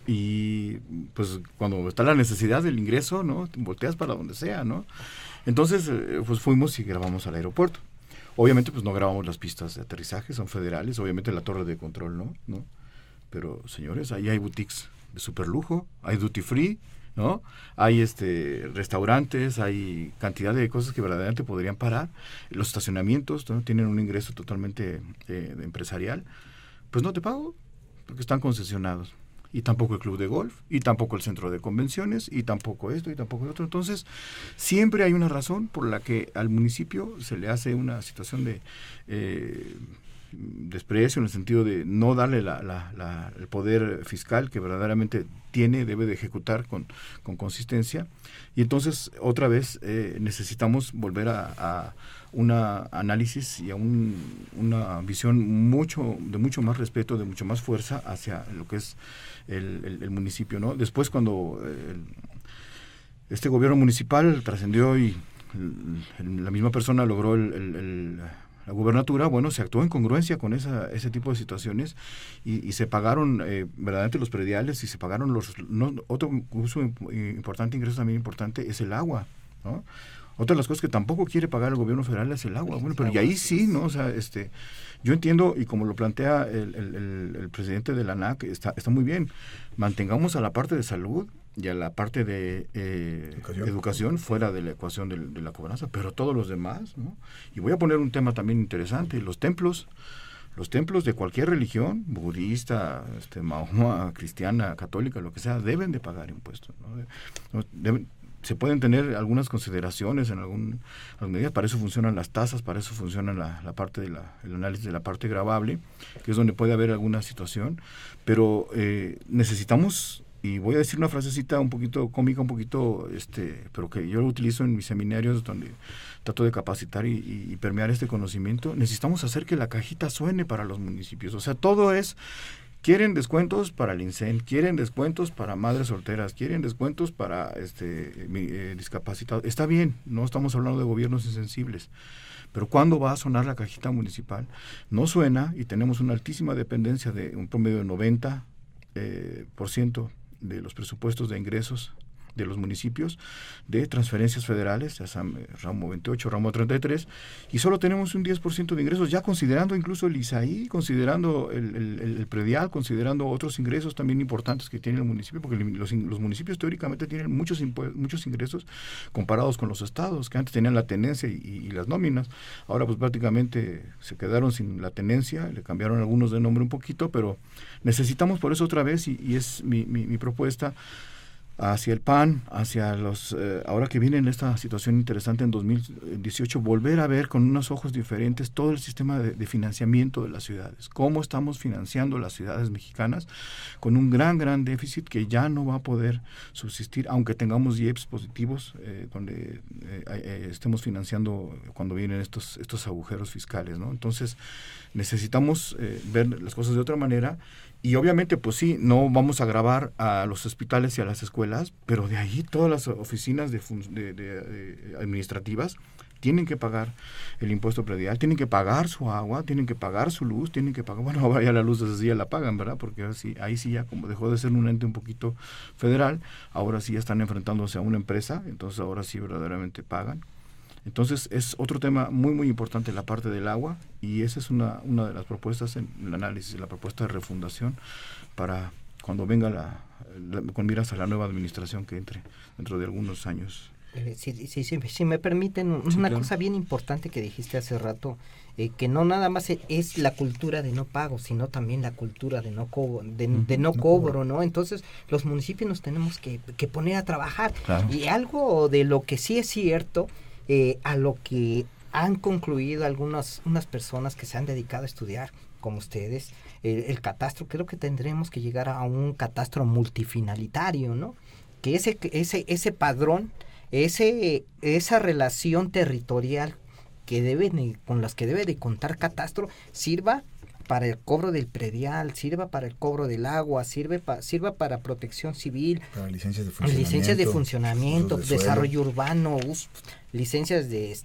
y pues cuando está la necesidad del ingreso, ¿no? Volteas para donde sea, ¿no? Entonces, pues fuimos y grabamos al aeropuerto. Obviamente, pues no grabamos las pistas de aterrizaje, son federales, obviamente la torre de control, ¿no? Pero, señores, ahí hay boutiques de super lujo, hay duty free, ¿no? Hay restaurantes, hay cantidad de cosas que verdaderamente podrían parar. Los estacionamientos, ¿no? Tienen un ingreso totalmente empresarial. Pues no te pago, porque están concesionados. Y tampoco el club de golf, y tampoco el centro de convenciones, y tampoco esto, y tampoco el otro. Entonces, siempre hay una razón por la que al municipio se le hace una situación de desprecio, en el sentido de no darle el poder fiscal que verdaderamente debe de ejecutar con consistencia. Y entonces, otra vez, necesitamos volver a un análisis y a una visión de mucho más respeto, de mucho más fuerza hacia lo que es el municipio, ¿no? Después, cuando este gobierno municipal trascendió y la misma persona logró la gubernatura, bueno, se actuó en congruencia con ese tipo de situaciones, y se pagaron verdaderamente los prediales, y se pagaron otro uso importante, ingreso también importante, es el agua, ¿no? Otra de las cosas que tampoco quiere pagar el gobierno federal es el agua. Bueno, pero y ahí sí, ¿no? O sea, yo entiendo, y como lo plantea el presidente de la ANAC, está muy bien. Mantengamos a la parte de salud y a la parte de educación fuera de la ecuación de la cobranza, pero todos los demás, ¿no? Y voy a poner un tema también interesante: los templos de cualquier religión, budista, mahoma, cristiana, católica, lo que sea, deben de pagar impuestos, ¿no? Se pueden tener algunas consideraciones en algunas medidas, para eso funcionan las tasas, para eso funciona la parte el análisis de la parte gravable, que es donde puede haber alguna situación, pero necesitamos, y voy a decir una frasecita un poquito cómica, pero que yo lo utilizo en mis seminarios, donde trato de capacitar y permear este conocimiento. Necesitamos hacer que la cajita suene para los municipios. O sea, todo es: quieren descuentos para el INSEN, quieren descuentos para madres solteras, quieren descuentos para discapacitados. Está bien, no estamos hablando de gobiernos insensibles, pero ¿cuándo va a sonar la cajita municipal? No suena, y tenemos una altísima dependencia, de un promedio de 90% de los presupuestos de ingresos de los municipios de transferencias federales, ya sea ramo 28, ramo 33, y solo tenemos un 10% de ingresos, ya considerando incluso el ISAI, considerando el predial, considerando otros ingresos también importantes que tiene el municipio, porque los municipios teóricamente tienen muchos ingresos comparados con los estados, que antes tenían la tenencia y las nóminas. Ahora pues prácticamente se quedaron sin la tenencia, le cambiaron algunos de nombre un poquito, pero necesitamos por eso otra vez, y es mi propuesta, hacia el PAN, hacia los, ahora que viene en esta situación interesante en 2018, volver a ver con unos ojos diferentes todo el sistema de financiamiento de las ciudades, cómo estamos financiando las ciudades mexicanas con un gran déficit que ya no va a poder subsistir, aunque tengamos IEPS positivos, donde estemos financiando cuando vienen estos agujeros fiscales, ¿no? Entonces, necesitamos ver las cosas de otra manera. Y obviamente, pues sí, no vamos a gravar a los hospitales y a las escuelas, pero de ahí todas las oficinas administrativas tienen que pagar el impuesto predial, tienen que pagar su agua, tienen que pagar su luz, tienen que pagar, bueno, ahora ya la luz desde ya la pagan, ¿verdad? Porque ahí sí ya como dejó de ser un ente un poquito federal, ahora sí ya están enfrentándose a una empresa, entonces ahora sí verdaderamente pagan. Entonces es otro tema muy importante, la parte del agua, y esa es una de las propuestas en el análisis, la propuesta de refundación para cuando venga con miras a la nueva administración que entre dentro de algunos años. Si me permiten, una cosa bien importante que dijiste hace rato, que no nada más es la cultura de no pago, sino también la cultura de no cobro, ¿no? Entonces los municipios nos tenemos que poner a trabajar. Claro. Y algo de lo que sí es cierto, a lo que han concluido unas personas que se han dedicado a estudiar, como ustedes, el catastro, creo que tendremos que llegar a un catastro multifinalitario, ¿no? Que ese padrón, esa relación territorial con las que debe de contar catastro, sirva para el cobro del predial, sirva para el cobro del agua, sirva para protección civil, para licencias de funcionamiento, desarrollo urbano, licencias de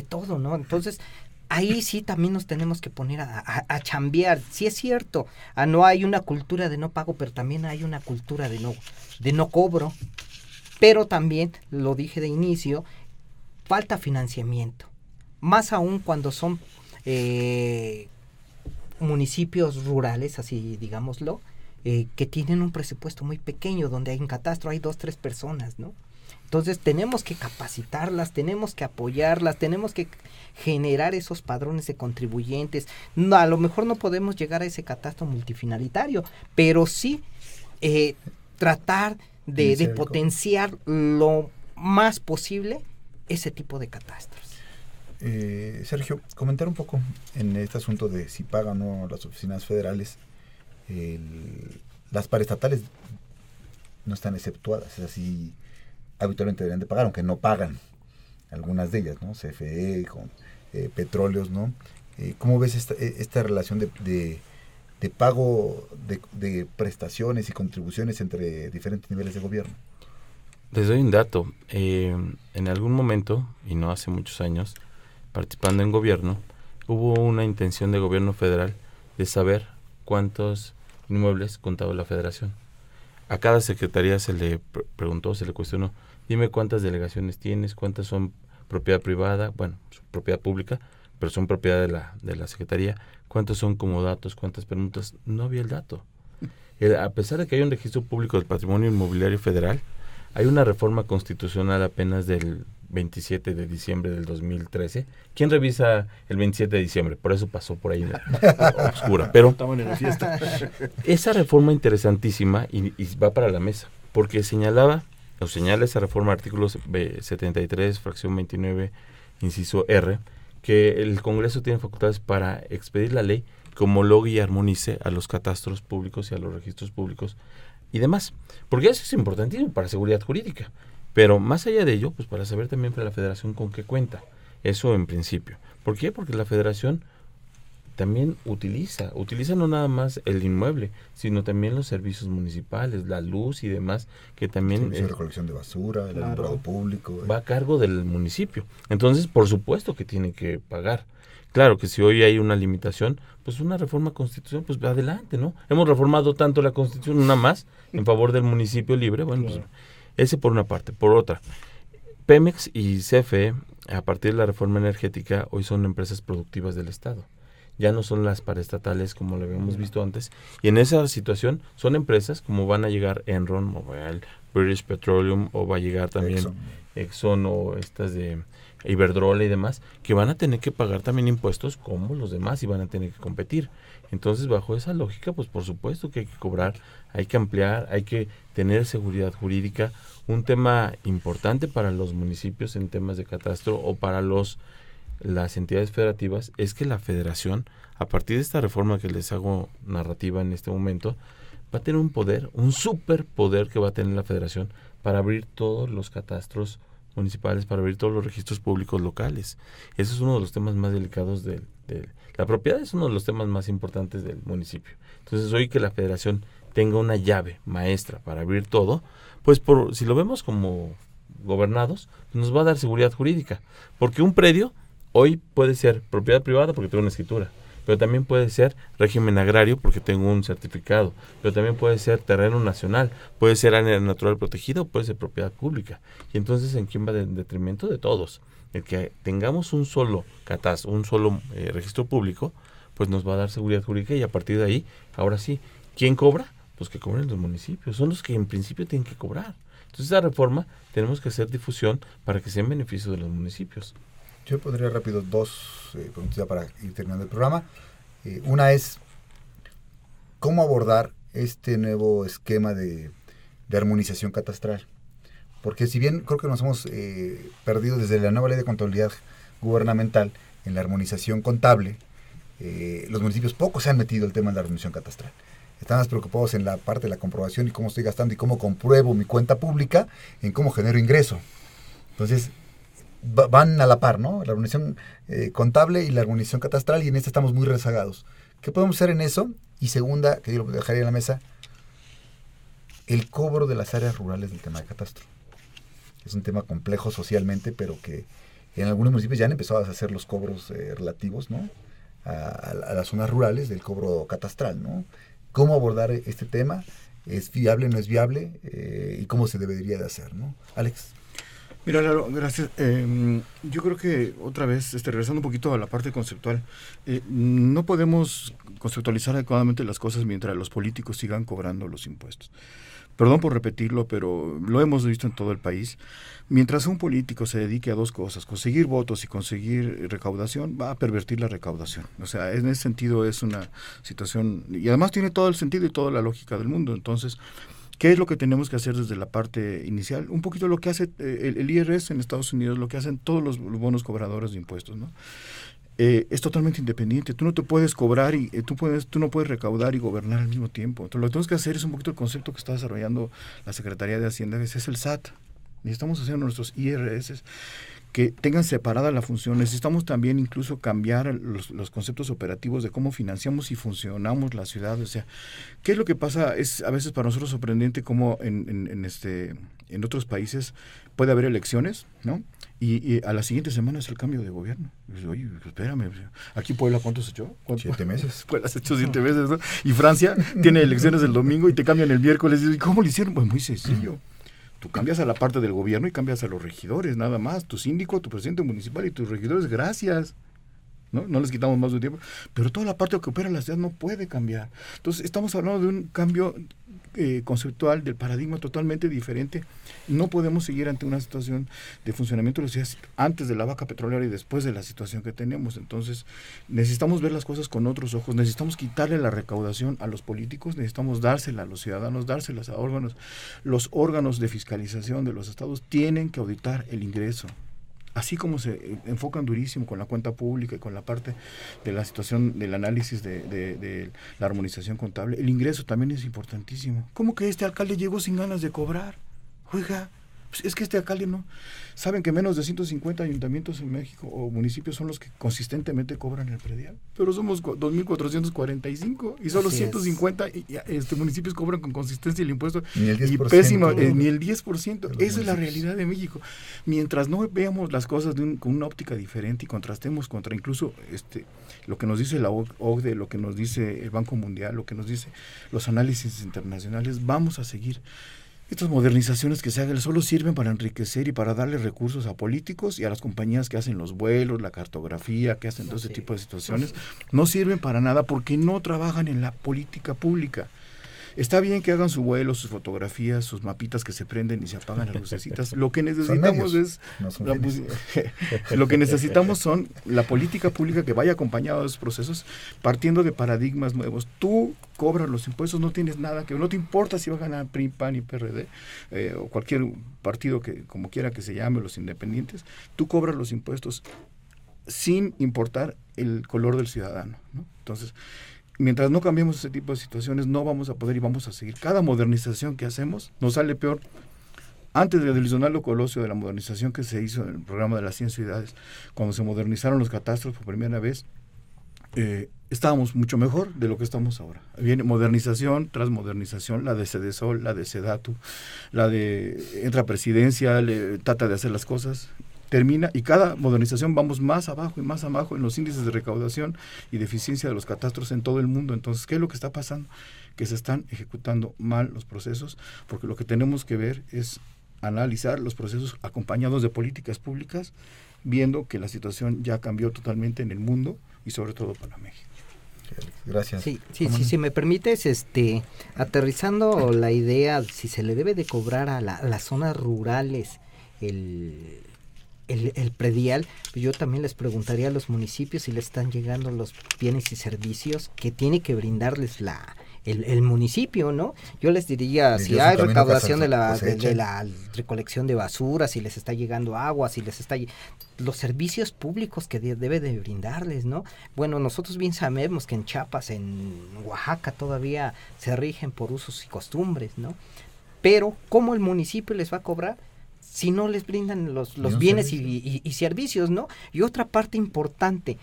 todo, ¿no? Entonces, ahí sí también nos tenemos que poner a chambear. Sí es cierto, no hay una cultura de no pago, pero también hay una cultura de no cobro. Pero también, lo dije de inicio, falta financiamiento. Más aún cuando son municipios rurales, así digámoslo, que tienen un presupuesto muy pequeño, donde hay en catastro hay 2-3 personas, ¿no? Entonces tenemos que capacitarlas, tenemos que apoyarlas, tenemos que generar esos padrones de contribuyentes. No, a lo mejor no podemos llegar a ese catastro multifinalitario, pero sí tratar de potenciar lo más posible ese tipo de catastros. Sergio, comentar un poco en este asunto de si pagan o no las oficinas federales. Las paraestatales no están exceptuadas, es así, habitualmente deberían de pagar, aunque no pagan algunas de ellas, ¿no? CFE, con petróleos, ¿no? ¿Cómo ves esta relación de pago de prestaciones y contribuciones entre diferentes niveles de gobierno? Les doy un dato. En algún momento, y no hace muchos años, participando en gobierno, hubo una intención de gobierno federal de saber cuántos inmuebles contaba la federación. A cada secretaría se le preguntó, se le cuestionó, dime cuántas delegaciones tienes, cuántas son propiedad privada, bueno, propiedad pública, pero son propiedad de la secretaría, cuántos son comodatos, cuántas permutas. No había el dato. A pesar de que hay un registro público del patrimonio inmobiliario federal, hay una reforma constitucional apenas del 27 de diciembre del 2013. ¿Quién revisa el 27 de diciembre? Por eso pasó por ahí oscura. Pero estaban en la fiesta. Esa reforma interesantísima y va para la mesa, porque señala esa reforma, artículo 73, fracción 29, inciso R, que el Congreso tiene facultades para expedir la ley que homologue y armonice a los catastros públicos y a los registros públicos y demás. Porque eso es importantísimo para seguridad jurídica. Pero más allá de ello, pues para saber también para la federación con qué cuenta. Eso en principio. ¿Por qué? Porque la federación también utiliza no nada más el inmueble, sino también los servicios municipales, la luz y demás, que también... Servicio de recolección de basura, el alumbrado público. Va a cargo del municipio. Entonces, por supuesto que tiene que pagar. Claro que si hoy hay una limitación, pues una reforma constitucional, pues adelante, ¿no? Hemos reformado tanto la Constitución, una más, en favor del municipio libre, bueno, claro. Pues Ese por una parte. Por otra, Pemex y CFE, a partir de la reforma energética, hoy son empresas productivas del Estado. Ya no son las paraestatales como lo habíamos visto antes. Y en esa situación son empresas como van a llegar Enron, Mobil, British Petroleum, o va a llegar también Exxon o estas de Iberdrola y demás, que van a tener que pagar también impuestos como los demás y van a tener que competir. Entonces, bajo esa lógica, pues por supuesto que hay que cobrar, hay que ampliar, hay que tener seguridad jurídica. Un tema importante para los municipios en temas de catastro o para las entidades federativas es que la federación, a partir de esta reforma que les hago narrativa en este momento, va a tener un poder, un superpoder que va a tener la federación para abrir todos los catastros municipales, para abrir todos los registros públicos locales. Ese es uno de los temas más delicados la propiedad es uno de los temas más importantes del municipio. Entonces, hoy que la federación tenga una llave maestra para abrir todo, pues si lo vemos como gobernados, nos va a dar seguridad jurídica. Porque un predio hoy puede ser propiedad privada porque tengo una escritura, pero también puede ser régimen agrario porque tengo un certificado, pero también puede ser terreno nacional, puede ser área natural protegida o puede ser propiedad pública. Y entonces, ¿en quién va en detrimento de todos? El que tengamos un solo catastro, un solo registro público, pues nos va a dar seguridad jurídica y a partir de ahí, ahora sí, ¿quién cobra? Pues que cobren los municipios, son los que en principio tienen que cobrar. Entonces, esa reforma tenemos que hacer difusión para que sea en beneficio de los municipios. Yo podría rápido dos preguntas ya para ir terminando el programa. Una es, ¿cómo abordar este nuevo esquema de armonización catastral? Porque si bien creo que nos hemos perdido desde la nueva ley de contabilidad gubernamental en la armonización contable, los municipios poco se han metido el tema de la armonización catastral. Están más preocupados en la parte de la comprobación y cómo estoy gastando y cómo compruebo mi cuenta pública, en cómo genero ingreso. Entonces, van a la par, ¿no? La armonización contable y la armonización catastral, y en esta estamos muy rezagados. ¿Qué podemos hacer en eso? Y segunda, que yo lo dejaría en la mesa, el cobro de las áreas rurales del tema de catastro. Es un tema complejo socialmente, pero que en algunos municipios ya han empezado a hacer los cobros relativos, ¿no? a las zonas rurales del cobro catastral, ¿no? ¿Cómo abordar este tema? ¿Es viable, no es viable? ¿Y cómo se debería de hacer, ¿no? Alex. Mira, Lalo, gracias. Yo creo que otra vez, regresando un poquito a la parte conceptual, no podemos conceptualizar adecuadamente las cosas mientras los políticos sigan cobrando los impuestos. Perdón por repetirlo, pero lo hemos visto en todo el país. Mientras un político se dedique a dos cosas, conseguir votos y conseguir recaudación, va a pervertir la recaudación. O sea, en ese sentido es una situación, y además tiene todo el sentido y toda la lógica del mundo. Entonces, ¿qué es lo que tenemos que hacer desde la parte inicial? Un poquito lo que hace el IRS en Estados Unidos, lo que hacen todos los buenos cobradores de impuestos, ¿no? Es totalmente independiente. Tú no te puedes cobrar y tú no puedes recaudar y gobernar al mismo tiempo. Entonces, lo que tenemos que hacer es un poquito el concepto que está desarrollando la Secretaría de Hacienda, que es el SAT. Necesitamos hacer nuestros IRS que tengan separada la función. Necesitamos también incluso cambiar los conceptos operativos de cómo financiamos y funcionamos la ciudad. O sea, ¿qué es lo que pasa? Es a veces para nosotros sorprendente cómo en otros países puede haber elecciones, ¿no? Y a la siguiente semana es el cambio de gobierno. Y dice, oye, espérame, aquí Puebla, ¿cuánto se echó? 7 meses. Puebla se echó 7 meses, ¿no? Y Francia tiene elecciones el domingo y te cambian el miércoles. ¿Y cómo lo hicieron? Pues muy sencillo. Tú cambias a la parte del gobierno y cambias a los regidores, nada más. Tu síndico, tu presidente municipal y tus regidores, gracias. No les quitamos más de tiempo. Pero toda la parte que opera la ciudad no puede cambiar. Entonces, estamos hablando de un cambio conceptual del paradigma totalmente diferente. No podemos seguir ante una situación de funcionamiento de la ciudad antes de la vaca petrolera y después de la situación que tenemos. Entonces, necesitamos ver las cosas con otros ojos. Necesitamos quitarle la recaudación a los políticos, necesitamos dársela a los ciudadanos, dárselas a órganos. Los órganos de fiscalización de los estados tienen que auditar el ingreso. Así como se enfocan durísimo con la cuenta pública y con la parte de la situación del análisis de la armonización contable, el ingreso también es importantísimo. ¿Cómo que este alcalde llegó sin ganas de cobrar? Oiga, pues es que este alcalde no. Saben que menos de 150 ayuntamientos en México o municipios son los que consistentemente cobran el predial, pero somos 2.445 y solo 150 municipios cobran con consistencia el impuesto. Ni el 10%. Y pésimo, ni el 10%. Esa es la realidad de México. Mientras no veamos las cosas con una óptica diferente y contrastemos contra incluso lo que nos dice la OCDE, lo que nos dice el Banco Mundial, lo que nos dice los análisis internacionales, vamos a seguir Estas modernizaciones que se hagan solo sirven para enriquecer y para darle recursos a políticos y a las compañías que hacen los vuelos, la cartografía, que hacen todo ese tipo de situaciones. No sirven para nada porque no trabajan en la política pública. Está bien que hagan su vuelo, sus fotografías, sus mapitas que se prenden y se apagan las lucecitas. Lo que necesitamos es lo que necesitamos son la política pública que vaya acompañada de esos procesos, partiendo de paradigmas nuevos. Tú cobras los impuestos, no tienes nada que, no te importa si va a ganar PRI, PAN y PRD o cualquier partido que como quiera que se llame, los independientes. Tú cobras los impuestos sin importar el color del ciudadano, ¿no? Entonces, mientras no cambiemos ese tipo de situaciones, no vamos a poder y vamos a seguir. Cada modernización que hacemos nos sale peor. Antes de Luis Donaldo Colosio, de la modernización que se hizo en el programa de las 100 ciudades, cuando se modernizaron los catastros por primera vez, estábamos mucho mejor de lo que estamos ahora. Viene modernización tras modernización, la de Sedesol, la de Sedatu, la de entra presidencia, trata de hacer las cosas, termina, y cada modernización vamos más abajo y más abajo en los índices de recaudación y de eficiencia de los catastros en todo el mundo. Entonces, ¿qué es lo que está pasando? Que se están ejecutando mal los procesos, porque lo que tenemos que ver es analizar los procesos acompañados de políticas públicas, viendo que la situación ya cambió totalmente en el mundo y sobre todo para México. Gracias. Sí, si me permites, aterrizando la idea, si se le debe de cobrar a las zonas rurales el predial, pues yo también les preguntaría a los municipios si les están llegando los bienes y servicios que tiene que brindarles el municipio, ¿no? Yo les diría, si hay recaudación de la recolección de basura, si les está llegando agua, si les está los servicios públicos que debe de brindarles, ¿no? Bueno, nosotros bien sabemos que en Chiapas, en Oaxaca todavía se rigen por usos y costumbres, ¿no? Pero ¿cómo el municipio les va a cobrar si no les brindan los bienes y servicios, ¿no? Y otra parte importante,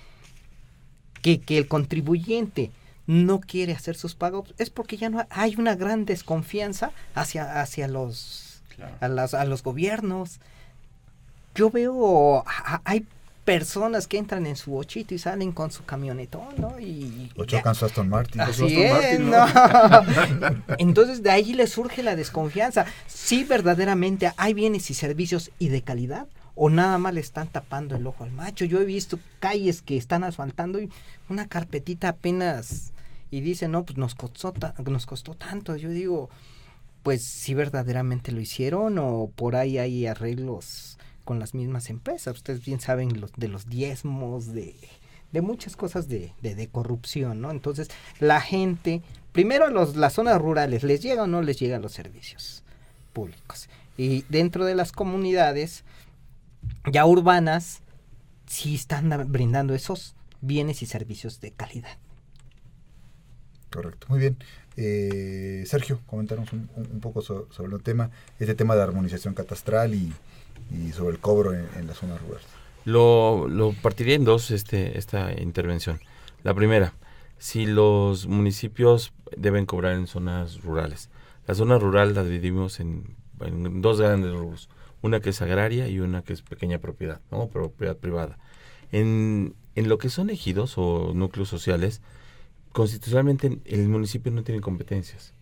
que el contribuyente no quiere hacer sus pagos, es porque ya no hay una gran desconfianza hacia los, claro, a los gobiernos. Yo veo, hay personas que entran en su ochito y salen con su camionetón, ¿no? O chocan su Aston Martin. Así es, ¿no? Entonces de ahí le surge la desconfianza. Si verdaderamente hay bienes y servicios y de calidad, o nada más le están tapando el ojo al macho. Yo he visto calles que están asfaltando y una carpetita apenas y dicen, no, pues nos costó tanto. Yo digo, pues si verdaderamente lo hicieron o por ahí hay arreglos con las mismas empresas. Ustedes bien saben de los diezmos, de muchas cosas de corrupción, ¿no? Entonces, la gente, primero las zonas rurales, ¿les llega o no les llegan los servicios públicos? Y dentro de las comunidades ya urbanas, sí están brindando esos bienes y servicios de calidad. Correcto, muy bien. Sergio, comentarnos un poco sobre el tema, este tema de armonización catastral y sobre el cobro en las zonas rurales. Lo partiría en dos esta intervención. La primera, si los municipios deben cobrar en zonas rurales. La zona rural la dividimos en dos grandes rubros, una que es agraria y una que es pequeña propiedad, ¿no? Propiedad privada. En lo que son ejidos o núcleos sociales, constitucionalmente el municipio no tiene competencias,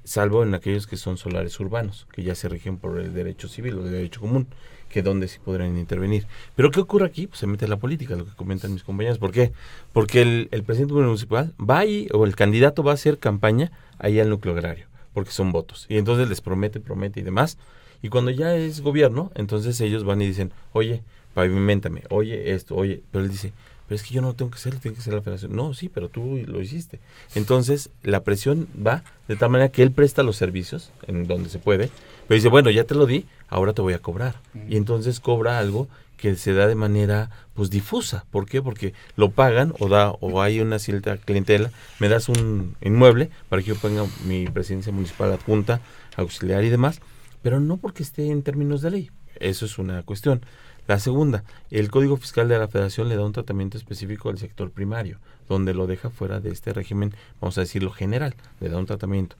salvo en aquellos que son solares urbanos, que ya se rigen por el derecho civil o el derecho común, que donde sí podrán intervenir. Pero ¿qué ocurre aquí? Pues se mete la política, lo que comentan mis compañeros. ¿Por qué? Porque el presidente municipal va ahí, o el candidato va a hacer campaña ahí al núcleo agrario, porque son votos. Y entonces les promete y demás. Y cuando ya es gobierno, entonces ellos van y dicen, oye, paviméntame, oye esto, oye. Pero él dice, pero es que yo no tengo que hacerlo, tiene que ser la federación. No, sí, pero tú lo hiciste. Entonces, la presión va de tal manera que él presta los servicios en donde se puede, pero dice, bueno, ya te lo di, ahora te voy a cobrar. Y entonces cobra algo que se da de manera pues difusa. ¿Por qué? Porque lo pagan o hay una cierta clientela, me das un inmueble para que yo ponga mi presidencia municipal adjunta, auxiliar y demás, pero no porque esté en términos de ley. Eso es una cuestión. La segunda, el Código Fiscal de la Federación le da un tratamiento específico al sector primario, donde lo deja fuera de este régimen, vamos a decirlo general, le da un tratamiento.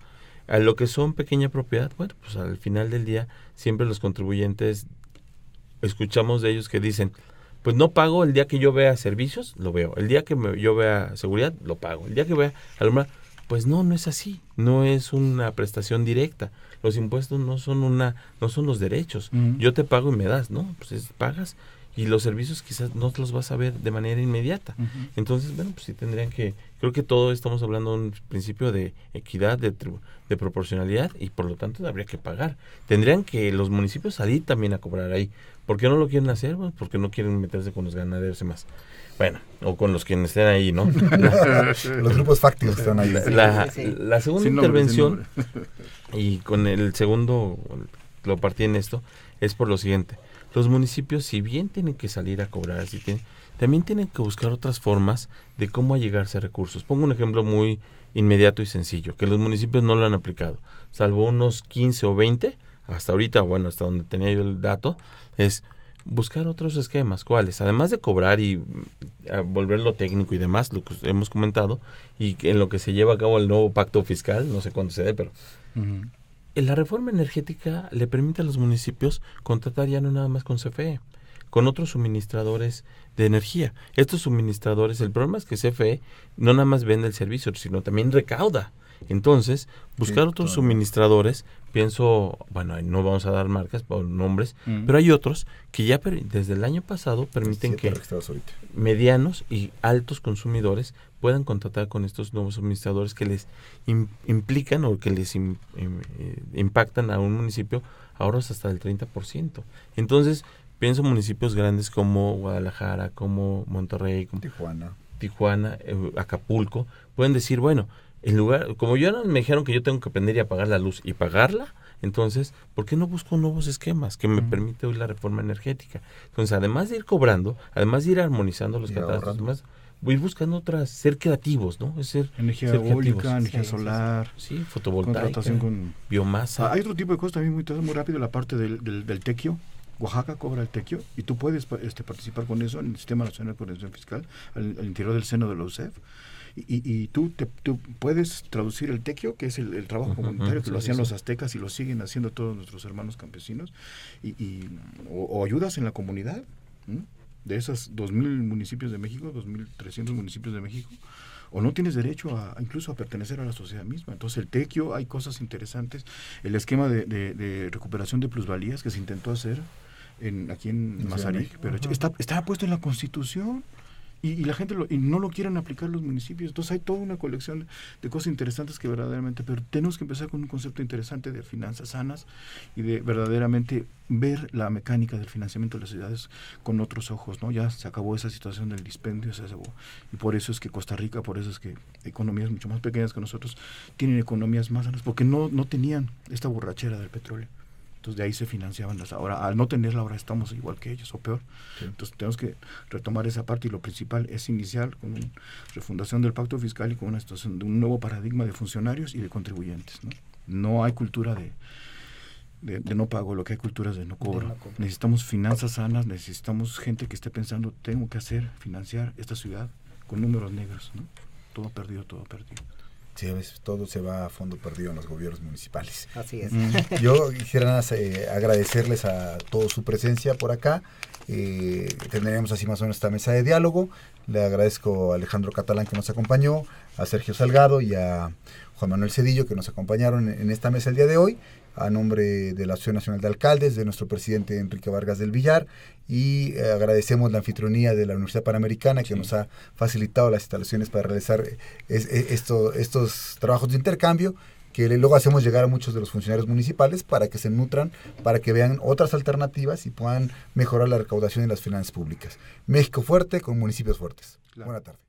A lo que son pequeña propiedad, bueno, pues al final del día, siempre los contribuyentes, escuchamos de ellos que dicen, pues no pago el día que yo vea servicios, lo veo. El día que yo vea seguridad, lo pago. El día que vea alumbrar, Pues no es así, no es una prestación directa. Los impuestos no son los derechos. Yo te pago y me das, ¿no? Pues pagas y los servicios quizás no los vas a ver de manera inmediata. Entonces, bueno, pues sí tendrían que, creo que todo estamos hablando de un principio de equidad, de proporcionalidad, y por lo tanto habría que pagar. Tendrían que los municipios salir también a cobrar ahí. ¿Por qué no lo quieren hacer? Bueno, porque no quieren meterse con los ganaderos y más. Bueno, o con los quienes estén ahí, ¿no? Los grupos fácticos que están ahí. La segunda intervención, y con el segundo, lo partí en esto, es por lo siguiente. Los municipios, si bien tienen que salir a cobrar, también tienen que buscar otras formas de cómo allegarse a recursos. Pongo un ejemplo muy inmediato y sencillo, que los municipios no lo han aplicado, salvo unos 15 o 20, hasta ahorita, bueno, hasta donde tenía yo el dato, es buscar otros esquemas. ¿Cuáles? Además de cobrar y volverlo técnico y demás, lo que hemos comentado, y en lo que se lleva a cabo el nuevo pacto fiscal, no sé cuándo se dé, pero la reforma energética le permite a los municipios contratar ya no nada más con CFE, con otros suministradores de energía. Estos suministradores, el problema es que CFE no nada más vende el servicio, sino también recauda. Entonces, buscar otros suministradores, pienso, bueno, no vamos a dar marcas o nombres, pero hay otros que ya desde el año pasado permiten que medianos y altos consumidores puedan contratar con estos nuevos suministradores que les implican o que les impactan a un municipio ahorros hasta del 30%. Entonces, pienso municipios grandes como Guadalajara, como Monterrey, como Tijuana, Acapulco, pueden decir, bueno, en lugar, como yo me dijeron que yo tengo que aprender a apagar la luz y pagarla, entonces, ¿por qué no busco nuevos esquemas que me permite hoy la reforma energética? Entonces, además de ir cobrando, además de ir armonizando los catastros, voy buscando otras, ser creativos, ¿no? Energía eólica, energía solar, fotovoltaica, contratación con biomasa. Hay otro tipo de cosas también muy rápido, la parte del tequio. Oaxaca cobra el tequio y tú puedes participar con eso en el Sistema Nacional de Coordinación Fiscal, al interior del seno de la UCEF. Y tú puedes traducir el tequio, que es el trabajo comunitario que lo hacían los aztecas y lo siguen haciendo todos nuestros hermanos campesinos, o ayudas en la comunidad, ¿no? De esos 2.000 municipios de México, 2.300 municipios de México, o no tienes derecho incluso a pertenecer a la sociedad misma. Entonces el tequio, hay cosas interesantes. El esquema de recuperación de plusvalías que se intentó hacer aquí en Mazarik, pero está puesto en la Constitución. Y la gente no lo quieren aplicar los municipios. Entonces hay toda una colección de cosas interesantes que verdaderamente, pero tenemos que empezar con un concepto interesante de finanzas sanas y de verdaderamente ver la mecánica del financiamiento de las ciudades con otros ojos, ¿no? Ya se acabó esa situación del dispendio, y por eso es que Costa Rica, por eso es que economías mucho más pequeñas que nosotros tienen economías más sanas, porque no tenían esta borrachera del petróleo. Entonces de ahí se financiaban ahora, al no tenerla ahora estamos igual que ellos o peor. Entonces tenemos que retomar esa parte, y lo principal es iniciar con una refundación del pacto fiscal y con una situación de un nuevo paradigma de funcionarios y de contribuyentes, ¿no? No hay cultura de no pago, lo que hay cultura es de no cobro. Necesitamos finanzas sanas, necesitamos gente que esté pensando, tengo que financiar esta ciudad con números negros, ¿no? Todo perdido. Sí, a veces todo se va a fondo perdido en los gobiernos municipales. Así es. Yo quisiera agradecerles a todos su presencia por acá. Tendríamos así más o menos esta mesa de diálogo. Le agradezco a Alejandro Catalán, que nos acompañó, a Sergio Salgado y a Juan Manuel Cedillo, que nos acompañaron en esta mesa el día de hoy, a nombre de la Asociación Nacional de Alcaldes, de nuestro presidente Enrique Vargas del Villar, y agradecemos la anfitrionía de la Universidad Panamericana, que nos ha facilitado las instalaciones para realizar estos trabajos de intercambio, que luego hacemos llegar a muchos de los funcionarios municipales para que se nutran, para que vean otras alternativas y puedan mejorar la recaudación de las finanzas públicas. México fuerte con municipios fuertes. Claro. Buena tarde.